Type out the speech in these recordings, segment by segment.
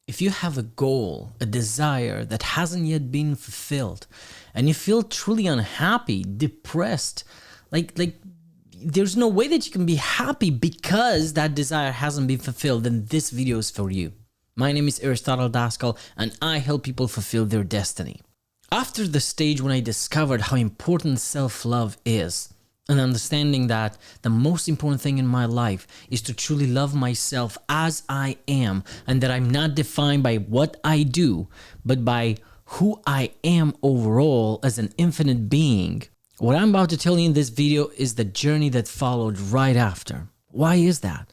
If you have a goal, a desire that hasn't yet been fulfilled, and you feel truly unhappy, depressed, like there's no way that you can be happy because that desire hasn't been fulfilled, then this video is for you. My name is Aristotle Daskal, and I help people fulfill their destiny. After the stage when I discovered how important self-love is, and understanding that the most important thing in my life is to truly love myself as I am, and that I'm not defined by what I do, but by who I am overall as an infinite being. What I'm about to tell you in this video is the journey that followed right after. Why is that?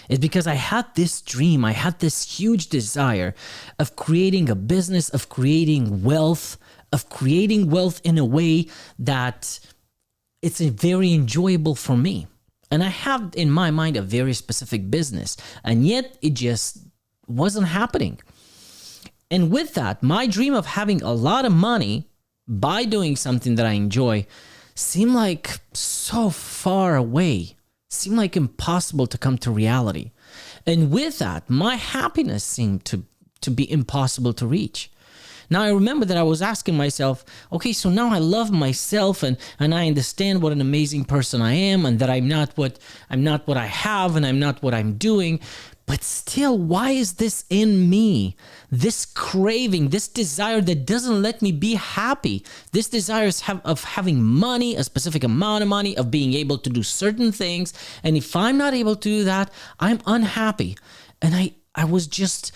It's because I had this dream, I had this huge desire of creating a business, of creating wealth in a way that it's very enjoyable for me. And I have in my mind a very specific business, and yet it just wasn't happening. And with that, my dream of having a lot of money by doing something that I enjoy seemed like so far away, seemed like impossible to come to reality. And with that, my happiness seemed to be impossible to reach. Now I remember that I was asking myself, okay, so now I love myself and I understand what an amazing person I am, and that I'm not what I have, and I'm not what I'm doing. But still, why is this in me? This craving, this desire that doesn't let me be happy. This desire of having money, a specific amount of money, of being able to do certain things. And if I'm not able to do that, I'm unhappy. And I was just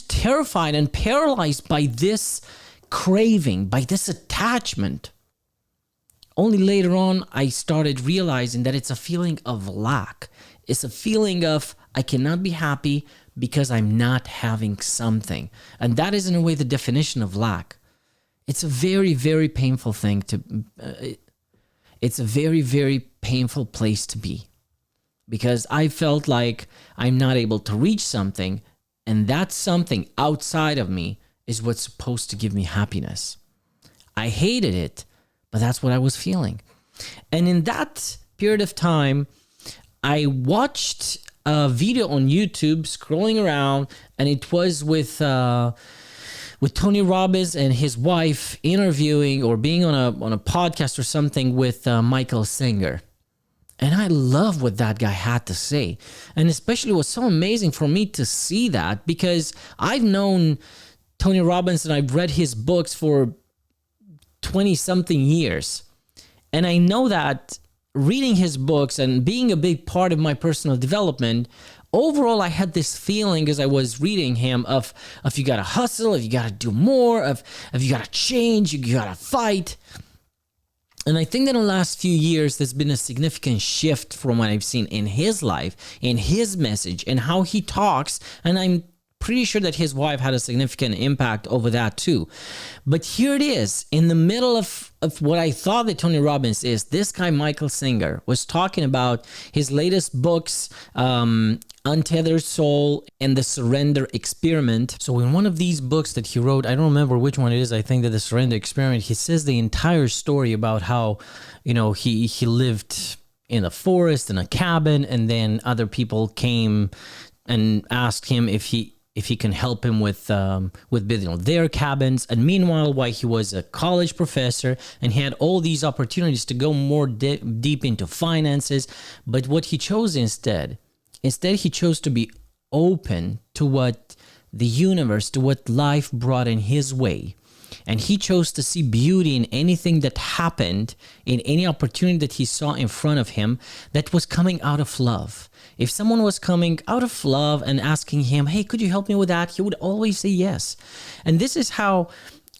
terrified and paralyzed by this craving, by this attachment. Only later on, I started realizing that it's a feeling of lack. It's a feeling of I cannot be happy because I'm not having something. And that is in a way the definition of lack. It's a very, very painful thing it's a very, very painful place to be. Because I felt like I'm not able to reach something, and that something outside of me is what's supposed to give me happiness. I hated it, but that's what I was feeling. And in that period of time, I watched a video on YouTube scrolling around, and it was with Tony Robbins and his wife interviewing or being on a podcast or something with Michael Singer. And I love what that guy had to say. And especially it was so amazing for me to see that, because I've known Tony Robbins and I've read his books for 20-something years. And I know that reading his books and being a big part of my personal development, overall I had this feeling as I was reading him of you gotta hustle, if you gotta do more, if you gotta change, you gotta fight. And I think that in the last few years, there's been a significant shift from what I've seen in his life, in his message, and how he talks. And I'm pretty sure that his wife had a significant impact over that too. But here it is, in the middle of what I thought that Tony Robbins is, this guy, Michael Singer, was talking about his latest books, Untethered Soul and The Surrender Experiment. So in one of these books that he wrote, I don't remember which one it is, I think that The Surrender Experiment, he says the entire story about how, he lived in a forest, in a cabin, and then other people came and asked him if he can help him with building their cabins. And meanwhile, while he was a college professor and he had all these opportunities to go more deep into finances, but what he chose instead he chose to be open to what the universe, to what life brought in his way. And he chose to see beauty in anything that happened, in any opportunity that he saw in front of him that was coming out of love. If someone was coming out of love and asking him, hey, could you help me with that? He would always say yes. And this is how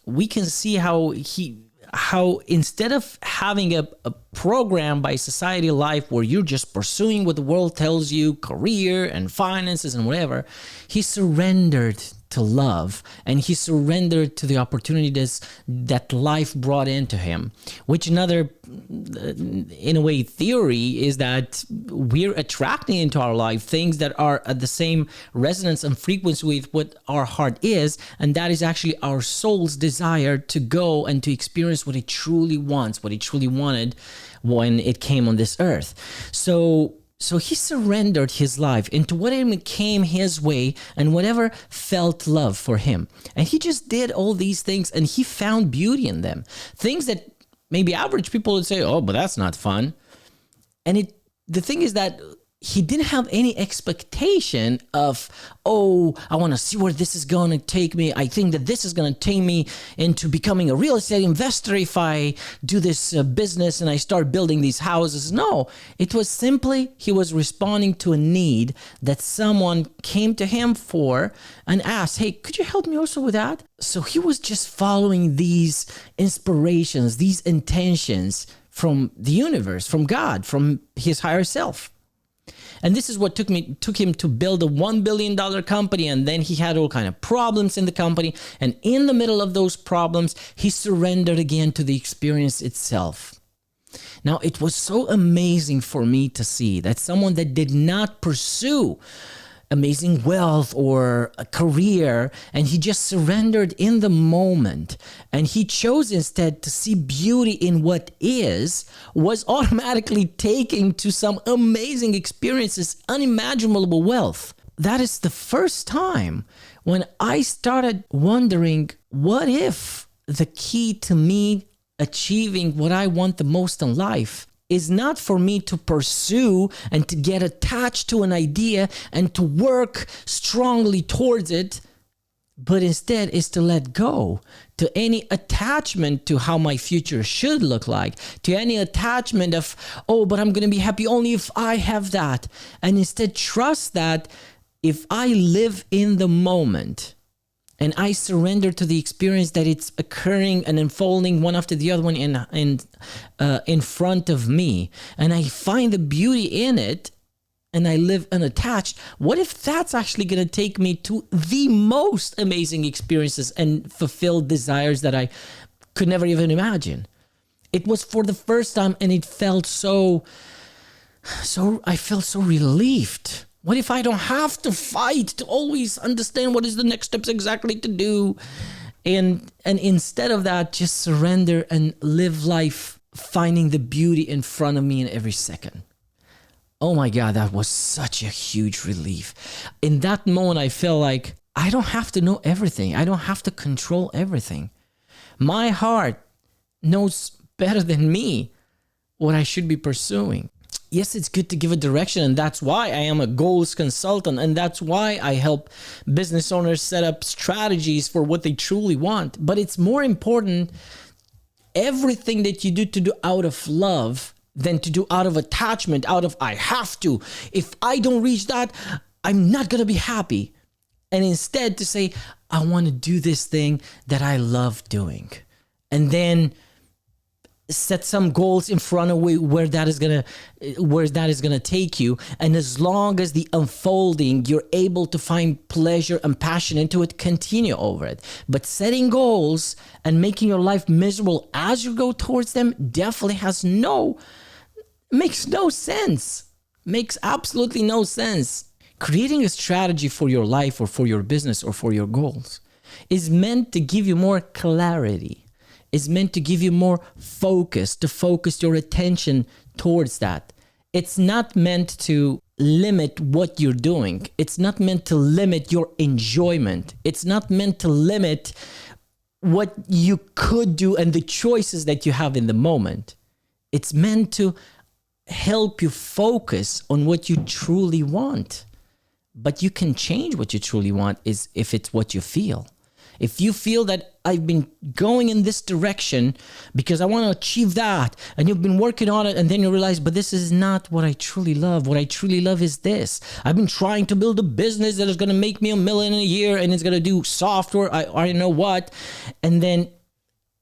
we can see how instead of having a program by society life where you're just pursuing what the world tells you, career and finances and whatever, he surrendered to love, and he surrendered to the opportunities that life brought into him, which another, in a way, theory is that we're attracting into our life things that are at the same resonance and frequency with what our heart is, and that is actually our soul's desire to go and to experience what it truly wants, what it truly wanted when it came on this earth. So So he surrendered his life into whatever came his way and whatever felt love for him. And he just did all these things and he found beauty in them. Things that maybe average people would say, oh, but that's not fun. And the thing is that he didn't have any expectation of, oh, I want to see where this is going to take me. I think that this is going to take me into becoming a real estate investor if I do this business and I start building these houses. No, it was simply he was responding to a need that someone came to him for and asked, hey, could you help me also with that? So he was just following these inspirations, these intentions from the universe, from God, from his higher self. And this is what took him to build a $1 billion company. And then he had all kind of problems in the company. And in the middle of those problems, he surrendered again to the experience itself. Now, it was so amazing for me to see that someone that did not pursue amazing wealth or a career, and he just surrendered in the moment, and he chose instead to see beauty in what is, was automatically taken to some amazing experiences, unimaginable wealth. That is the first time when I started wondering, what if the key to me achieving what I want the most in life is not for me to pursue and to get attached to an idea and to work strongly towards it, but instead is to let go to any attachment to how my future should look like, to any attachment of, oh, but I'm going to be happy only if I have that. And instead trust that if I live in the moment, and I surrender to the experience that it's occurring and unfolding one after the other one in front of me, and I find the beauty in it, and I live unattached. What if that's actually going to take me to the most amazing experiences and fulfill desires that I could never even imagine? It was for the first time, and it felt I felt so relieved. What if I don't have to fight to always understand what is the next steps exactly to do? And instead of that, just surrender and live life, finding the beauty in front of me in every second. Oh my God, that was such a huge relief. In that moment, I felt like I don't have to know everything. I don't have to control everything. My heart knows better than me what I should be pursuing. Yes, it's good to give a direction, and that's why I am a goals consultant, and that's why I help business owners set up strategies for what they truly want. But it's more important, everything that you do out of love than to do out of attachment, out of I have to. If I don't reach that, I'm not going to be happy. And instead to say, I want to do this thing that I love doing. And then set some goals in front of where that is gonna take you, and as long as the unfolding you're able to find pleasure and passion into it, continue over it. But setting goals and making your life miserable as you go towards them definitely makes no sense. Makes absolutely no sense. Creating a strategy for your life or for your business or for your goals is meant to give you more clarity, is meant to give you more focus, to focus your attention towards that. It's not meant to limit what you're doing. It's not meant to limit your enjoyment. It's not meant to limit what you could do and the choices that you have in the moment. It's meant to help you focus on what you truly want. But you can change what you truly want is if it's what you feel. If you feel that I've been going in this direction because I want to achieve that, and you've been working on it, and then you realize, but this is not what I truly love. What I truly love is this. I've been trying to build a business that is going to make me $1 million a year, and it's going to do software, I already know what. And then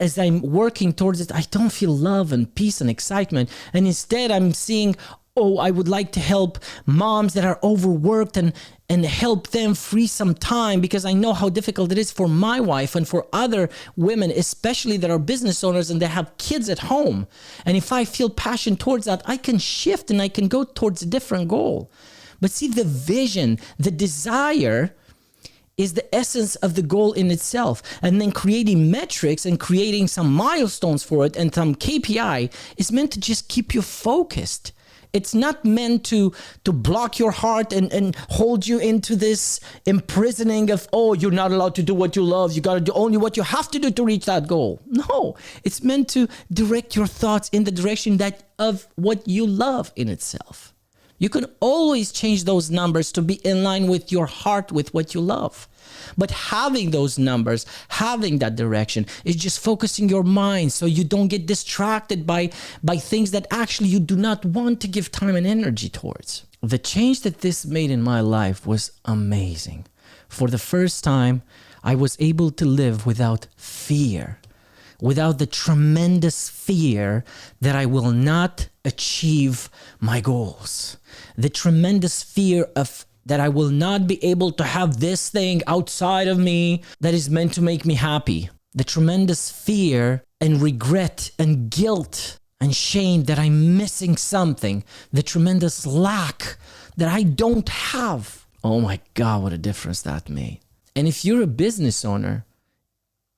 as I'm working towards it, I don't feel love and peace and excitement. And instead I'm seeing, I would like to help moms that are overworked and help them free some time, because I know how difficult it is for my wife and for other women, especially that are business owners and they have kids at home. And if I feel passion towards that, I can shift and I can go towards a different goal. But see, the vision, the desire is the essence of the goal in itself. And then creating metrics and creating some milestones for it and some KPI is meant to just keep you focused. It's not meant to block your heart and hold you into this imprisoning of, oh, you're not allowed to do what you love. You got to do only what you have to do to reach that goal. No, it's meant to direct your thoughts in the direction that of what you love in itself. You can always change those numbers to be in line with your heart, with what you love. But having those numbers, having that direction is just focusing your mind so you don't get distracted by things that actually you do not want to give time and energy towards. The change that this made in my life was amazing. For the first time, I was able to live without fear, without the tremendous fear that I will not achieve my goals, the tremendous fear of that I will not be able to have this thing outside of me that is meant to make me happy, the tremendous fear and regret and guilt and shame that I'm missing something, the tremendous lack that I don't have. Oh my God, what a difference that made. And if you're a business owner,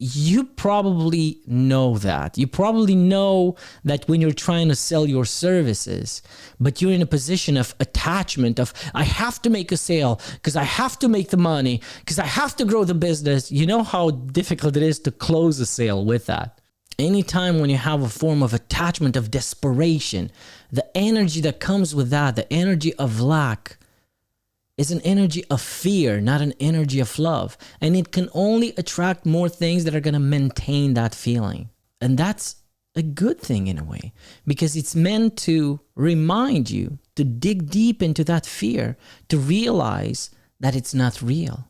you probably know that. You probably know that when you're trying to sell your services, but you're in a position of attachment of, I have to make a sale because I have to make the money, because I have to grow the business. You know how difficult it is to close a sale with that. Anytime when you have a form of attachment, of desperation, the energy that comes with that, the energy of lack, is an energy of fear, not an energy of love. And it can only attract more things that are going to maintain that feeling. And that's a good thing in a way, because it's meant to remind you to dig deep into that fear, to realize that it's not real,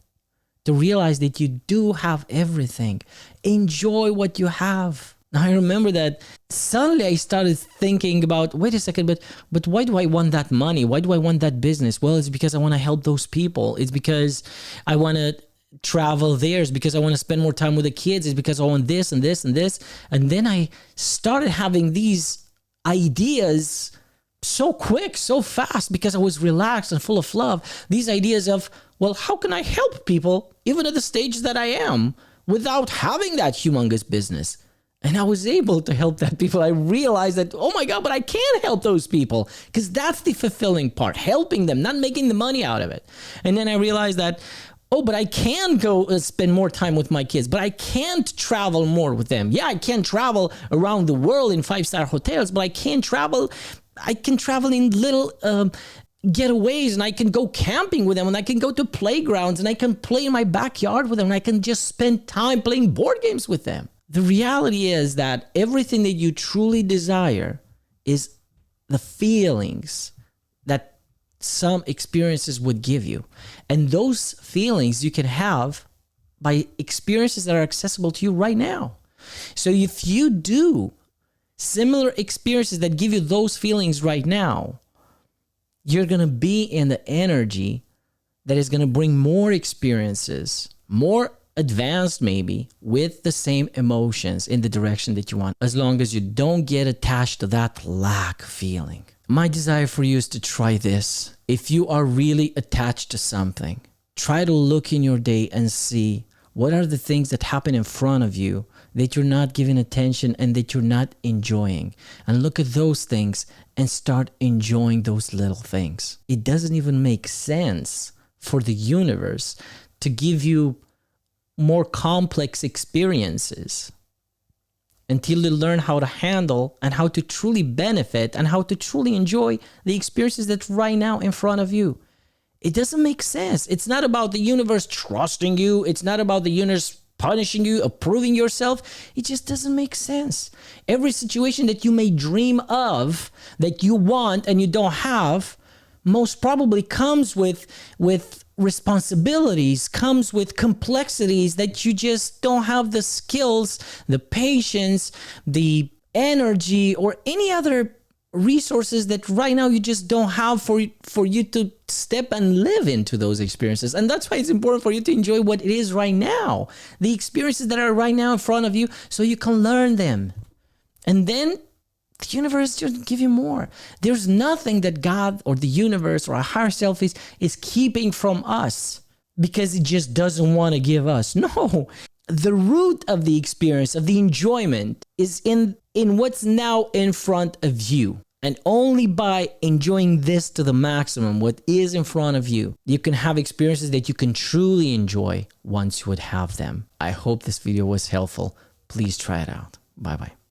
to realize that you do have everything. Enjoy what you have. Now, I remember that suddenly I started thinking about, wait a second, but why do I want that money? Why do I want that business? Well, it's because I want to help those people. It's because I want to travel there. It's because I want to spend more time with the kids. It's because I want this and this and this. And then I started having these ideas so quick, so fast, because I was relaxed and full of love. These ideas of, well, how can I help people even at the stage that I am without having that humongous business? And I was able to help that people. I realized that, oh my God, but I can't help those people, because that's the fulfilling part, helping them, not making the money out of it. And then I realized that, oh, but I can go spend more time with my kids, but I can't travel more with them. Yeah, I can travel around the world in 5-star hotels, but I can travel in little getaways, and I can go camping with them, and I can go to playgrounds, and I can play in my backyard with them, and I can just spend time playing board games with them. The reality is that everything that you truly desire is the feelings that some experiences would give you. And those feelings you can have by experiences that are accessible to you right now. So if you do similar experiences that give you those feelings right now, you're going to be in the energy that is going to bring more experiences, more advanced maybe, with the same emotions in the direction that you want, as long as you don't get attached to that lack feeling. My desire for you is to try this. If you are really attached to something, try to look in your day and see what are the things that happen in front of you that you're not giving attention and that you're not enjoying. And look at those things and start enjoying those little things. It doesn't even make sense for the universe to give you more complex experiences until you learn how to handle and how to truly benefit and how to truly enjoy the experiences that's right now in front of you. It doesn't make sense. It's not about the universe trusting you. It's not about the universe punishing you, approving yourself. It just doesn't make sense. Every situation that you may dream of that you want and you don't have most probably comes with responsibilities, comes with complexities that you just don't have the skills, the patience, the energy, or any other resources that right now you just don't have for you to step and live into those experiences. And that's why it's important for you to enjoy what it is right now, the experiences that are right now in front of you, so you can learn them. And then the universe just give you more. There's nothing that God or the universe or our higher self is keeping from us because it just doesn't want to give us. No, the root of the experience, of the enjoyment, is in what's now in front of you. And only by enjoying this to the maximum, what is in front of you, you can have experiences that you can truly enjoy once you would have them. I hope this video was helpful. Please try it out. Bye-bye.